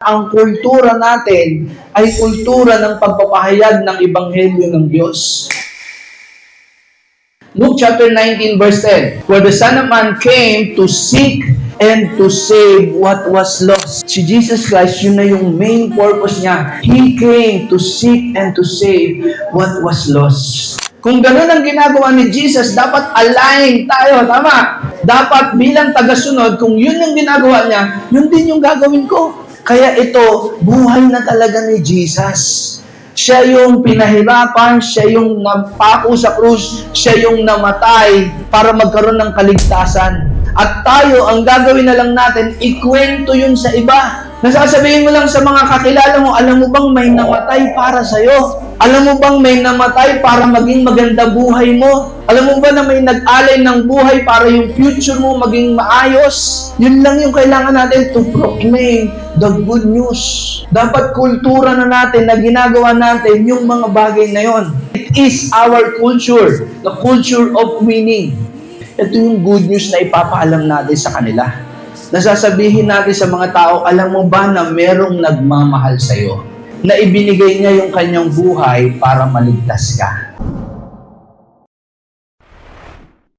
Ang kultura natin ay kultura ng pagpapahayag ng Ebanghelyo ng Diyos. Luke chapter 19 verse 10, where the Son of Man came to seek and to save what was lost. Si Jesus Christ, yun na yung main purpose niya. He came to seek and to save what was lost. Kung gano'n ang ginagawa ni Jesus, dapat align tayo, tama? Dapat bilang tagasunod, kung yun yung ginagawa niya, yun din yung gagawin ko. Kaya ito, buhay na talaga ni Jesus. Siya yung pinahirapan, siya yung napako sa krus, siya yung namatay para magkaroon ng kaligtasan. At tayo, ang gagawin na lang natin, ikwento yun sa iba. Nasasabihin mo lang sa mga kakilala mo, alam mo bang may namatay para sa'yo? Alam mo bang may namatay para maging maganda buhay mo? Alam mo ba na may nag-alay ng buhay para yung future mo maging maayos? Yun lang yung kailangan natin to proclaim the good news. Dapat kultura na natin na ginagawa natin yung mga bagay na yon. It is our culture, the culture of winning. Ito yung good news na ipapaalam natin sa kanila. Nasasabihin natin sa mga tao, alam mo ba na merong nagmamahal sa'yo? Na ibinigay niya yung kanyang buhay para maligtas ka.